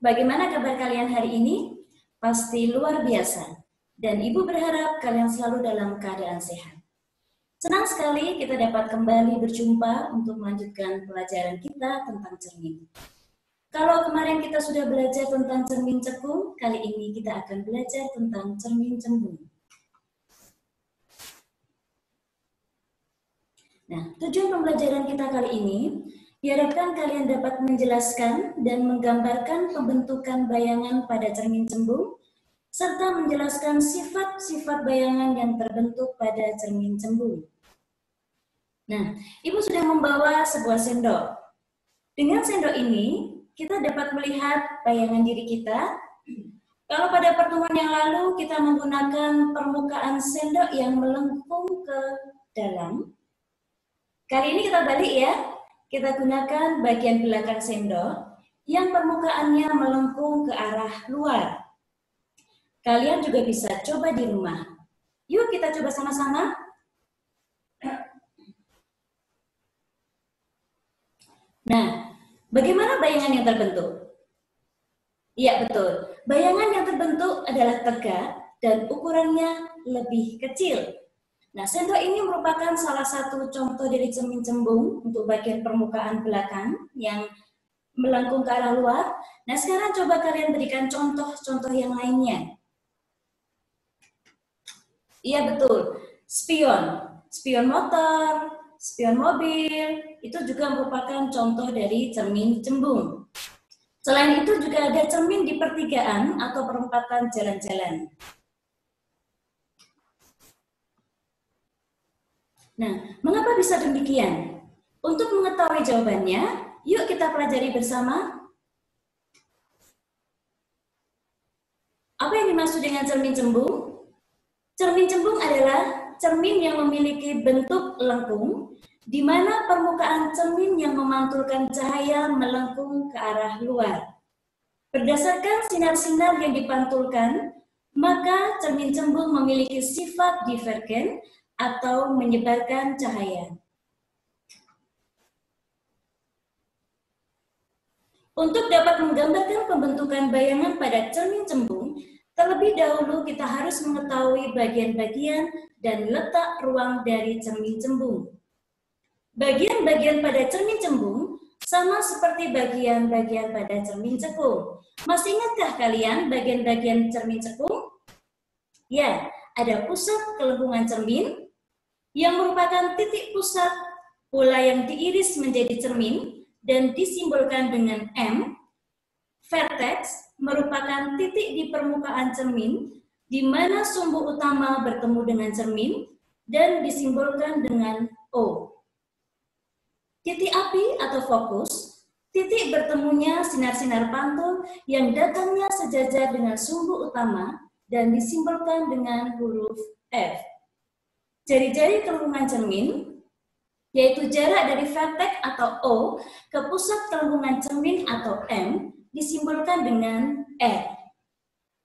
Bagaimana kabar kalian hari ini? Pasti luar biasa. Dan Ibu berharap kalian selalu dalam keadaan sehat. Senang sekali kita dapat kembali berjumpa untuk melanjutkan pelajaran kita tentang cermin. Kalau kemarin kita sudah belajar tentang cermin cekung, kali ini kita akan belajar tentang cermin cembung. Nah, tujuan pembelajaran kita kali ini diharapkan kalian dapat menjelaskan dan menggambarkan pembentukan bayangan pada cermin cembung, serta menjelaskan sifat-sifat bayangan yang terbentuk pada cermin cembung. Nah, Ibu sudah membawa sebuah sendok. Dengan sendok ini, kita dapat melihat bayangan diri kita. Kalau pada pertemuan yang lalu kita menggunakan permukaan sendok yang melengkung ke dalam, kali ini kita balik ya. Kita gunakan bagian belakang sendok yang permukaannya melengkung ke arah luar. Kalian juga bisa coba di rumah. Yuk kita coba sama-sama. Nah, bagaimana bayangan yang terbentuk? Iya betul, bayangan yang terbentuk adalah tegak dan ukurannya lebih kecil. Nah, sendok ini merupakan salah satu contoh dari cermin cembung untuk bagian permukaan belakang yang melengkung ke arah luar. Nah, sekarang coba kalian berikan contoh-contoh yang lainnya. Iya betul, spion motor, spion mobil, itu juga merupakan contoh dari cermin cembung. Selain itu juga ada cermin di pertigaan atau perempatan jalan-jalan. Nah, mengapa bisa demikian? Untuk mengetahui jawabannya, yuk kita pelajari bersama. Apa yang dimaksud dengan cermin cembung? Cermin cembung adalah cermin yang memiliki bentuk lengkung, di mana permukaan cermin yang memantulkan cahaya melengkung ke arah luar. Berdasarkan sinar-sinar yang dipantulkan, maka cermin cembung memiliki sifat divergen atau menyebarkan cahaya. Untuk dapat menggambarkan pembentukan bayangan pada cermin cembung, terlebih dahulu kita harus mengetahui bagian-bagian dan letak ruang dari cermin cembung. Bagian-bagian pada cermin cembung sama seperti bagian-bagian pada cermin cekung. Masih ingatkah kalian bagian-bagian cermin cekung? Ya, ada pusat kelengkungan cermin, yang merupakan titik pusat pola yang diiris menjadi cermin dan disimbolkan dengan M. Vertex merupakan titik di permukaan cermin di mana sumbu utama bertemu dengan cermin dan disimbolkan dengan O. Titik api atau fokus, titik bertemunya sinar-sinar pantul yang datangnya sejajar dengan sumbu utama dan disimbolkan dengan huruf F. Jari-jari kelengkungan cermin, yaitu jarak dari vertex atau O ke pusat kelengkungan cermin atau M, disimbolkan dengan R.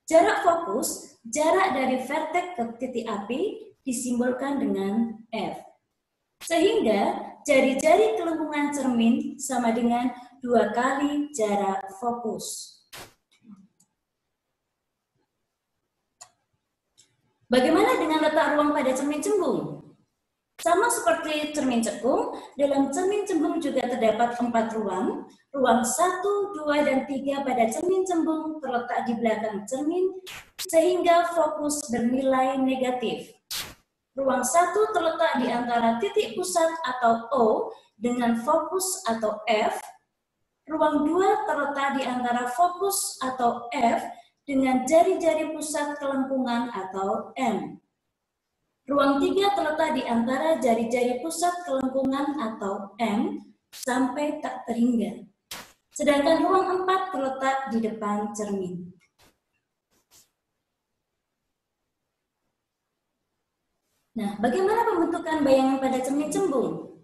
Jarak fokus, jarak dari vertex ke titik api, disimbolkan dengan F. Sehingga jari-jari kelengkungan cermin sama dengan 2 kali jarak fokus. Bagaimana dengan letak ruang pada cermin cembung? Sama seperti cermin cekung, dalam cermin cembung juga terdapat 4 ruang. Ruang 1, 2, dan 3 pada cermin cembung terletak di belakang cermin, sehingga fokus bernilai negatif. Ruang 1 terletak di antara titik pusat atau O dengan fokus atau F. Ruang 2 terletak di antara fokus atau F dengan jari-jari pusat kelengkungan atau M. Ruang 3 terletak di antara jari-jari pusat kelengkungan atau M sampai tak terhingga. Sedangkan ruang 4 terletak di depan cermin. Nah, bagaimana pembentukan bayangan pada cermin cembung?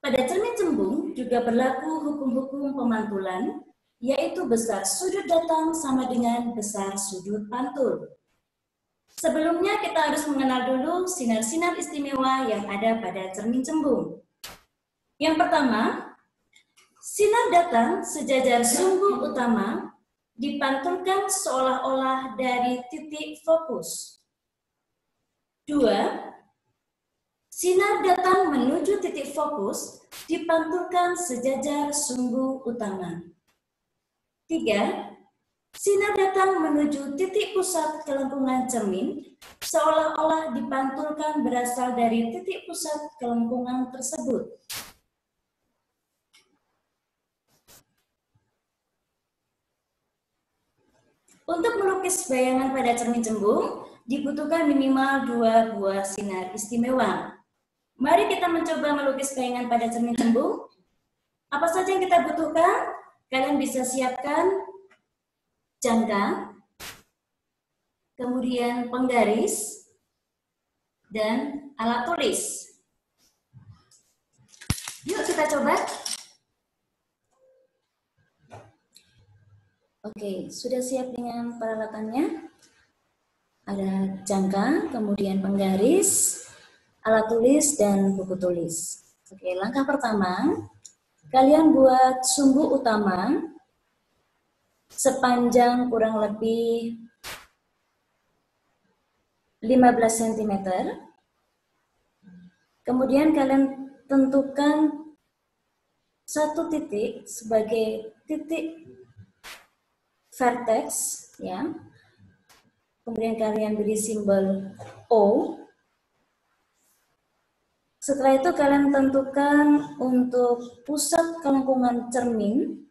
Pada cermin cembung juga berlaku hukum-hukum pemantulan, yaitu besar sudut datang sama dengan besar sudut pantul. Sebelumnya kita harus mengenal dulu sinar-sinar istimewa yang ada pada cermin cembung. Yang pertama, sinar datang sejajar sumbu utama dipantulkan seolah-olah dari titik fokus. 2. Sinar datang menuju titik fokus dipantulkan sejajar sumbu utama. 3. Sinar datang menuju titik pusat kelengkungan cermin seolah-olah dipantulkan berasal dari titik pusat kelengkungan tersebut. Untuk melukis bayangan pada cermin cembung, dibutuhkan minimal 2 buah sinar istimewa. Mari kita mencoba melukis bayangan pada cermin cembung. Apa saja yang kita butuhkan? Kalian bisa siapkan jangka, kemudian penggaris, dan alat tulis. Yuk kita coba. Oke, sudah siap dengan peralatannya? Ada jangka, kemudian penggaris, alat tulis, dan buku tulis. Oke, langkah pertama, kalian buat sumbu utama sepanjang kurang lebih 15 cm. Kemudian kalian tentukan satu titik sebagai titik vertex, ya. Kemudian kalian beri simbol O. Setelah itu kalian tentukan untuk pusat kelengkungan cermin.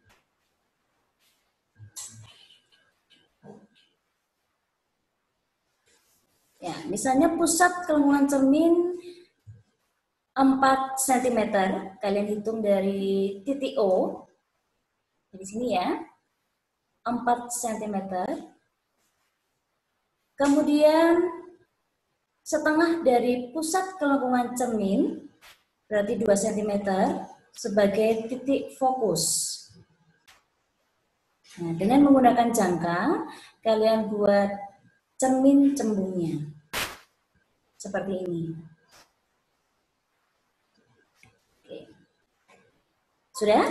Ya, misalnya pusat kelengkungan cermin 4 cm. Kalian hitung dari titik O. Di sini ya. 4 cm. Kemudian setengah dari pusat kelengkungan cermin, berarti 2 cm, sebagai titik fokus. Nah, dengan menggunakan jangka, kalian buat cermin cembungnya. Seperti ini. Oke. Sudah?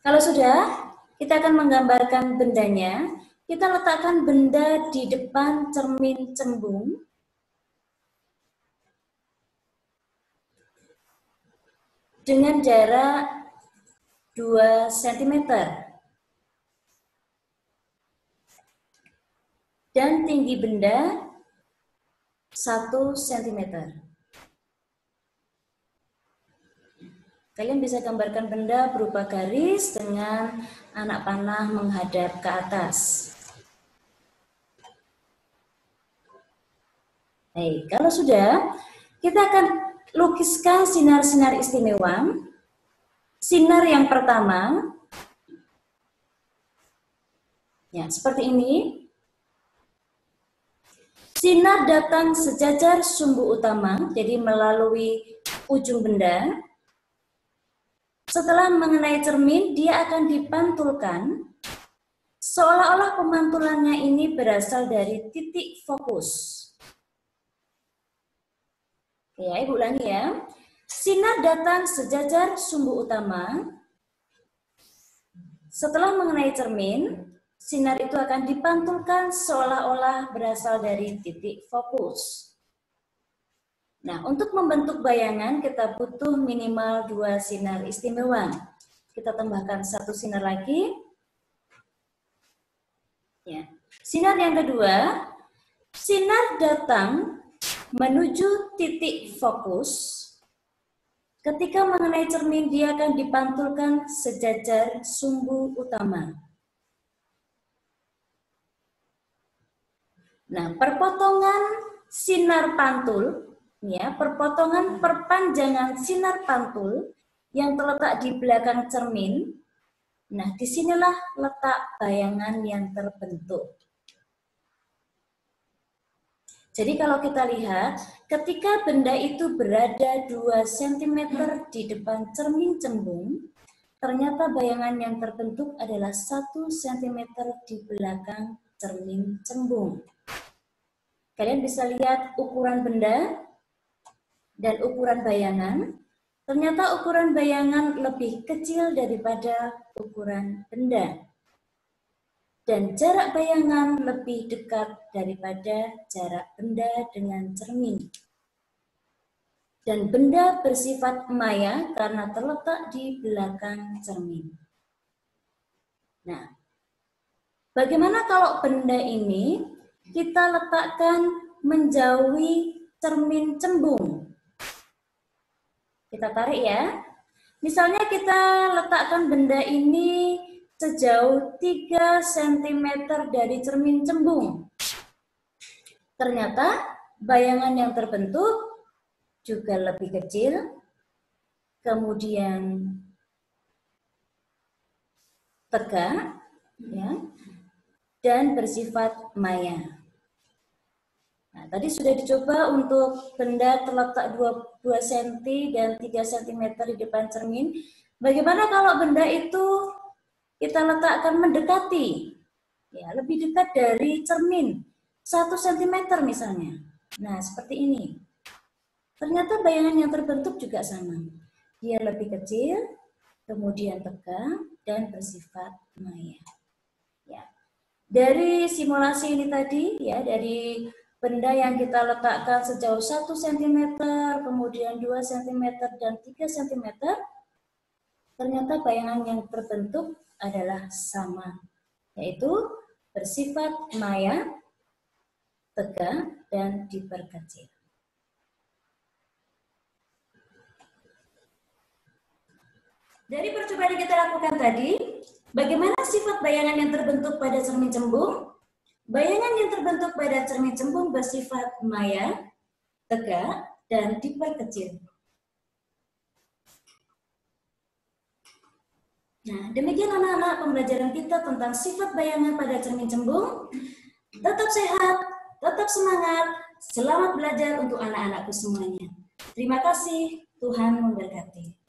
Kalau sudah, kita akan menggambarkan bendanya. Kita letakkan benda di depan cermin cembung. Dengan jarak 2 cm. Dan tinggi benda 1 cm. Kalian bisa gambarkan benda berupa garis dengan anak panah menghadap ke atas. Baik, kalau sudah, kita akan lukiskan sinar-sinar istimewa. Sinar yang pertama, ya seperti ini. Sinar datang sejajar sumbu utama, jadi melalui ujung benda. Setelah mengenai cermin, dia akan dipantulkan, seolah-olah pemantulannya ini berasal dari titik fokus. Ya, Ibu ulangi ya. Sinar datang sejajar sumbu utama. Setelah mengenai cermin, sinar itu akan dipantulkan seolah-olah berasal dari titik fokus. Nah, untuk membentuk bayangan kita butuh minimal 2 sinar istimewa. Kita tambahkan 1 sinar lagi. Ya. Sinar yang kedua, sinar datang menuju titik fokus. Ketika mengenai cermin, dia akan dipantulkan sejajar sumbu utama. Nah, perpotongan sinar pantul, ya, perpotongan perpanjangan sinar pantul yang terletak di belakang cermin. Nah, disinilah letak bayangan yang terbentuk. Jadi kalau kita lihat, ketika benda itu berada 2 cm di depan cermin cembung, ternyata bayangan yang terbentuk adalah 1 cm di belakang cermin cembung. Kalian bisa lihat ukuran benda dan ukuran bayangan. ternyata ukuran bayangan lebih kecil daripada ukuran benda. Dan jarak bayangan lebih dekat daripada jarak benda dengan cermin. Dan benda bersifat maya karena terletak di belakang cermin. Nah, bagaimana kalau benda ini kita letakkan menjauhi cermin cembung? Kita tarik ya. Misalnya kita letakkan benda ini sejauh 3 cm dari cermin cembung. Ternyata bayangan yang terbentuk juga lebih kecil, kemudian tegak, ya, dan bersifat maya. Nah, tadi sudah dicoba untuk benda terletak 2 cm dan 3 cm di depan cermin. Bagaimana kalau benda itu kita letakkan mendekati, ya, lebih dekat dari cermin, 1 cm misalnya. Nah, seperti ini. Ternyata bayangan yang terbentuk juga sama. Dia lebih kecil, kemudian tegak, dan bersifat maya. Ya. Dari simulasi ini tadi, ya, dari benda yang kita letakkan sejauh 1 cm, kemudian 2 cm, dan 3 cm, ternyata bayangan yang terbentuk adalah sama, yaitu bersifat maya, tegak, dan diperkecil. Dari percobaan yang kita lakukan tadi, bagaimana sifat bayangan yang terbentuk pada cermin cembung? Bayangan yang terbentuk pada cermin cembung bersifat maya, tegak, dan diperkecil. Nah, demikian anak-anak pembelajaran kita tentang sifat bayangan pada cermin cembung. Tetap sehat, tetap semangat, selamat belajar untuk anak-anakku semuanya. Terima kasih, Tuhan memberkati.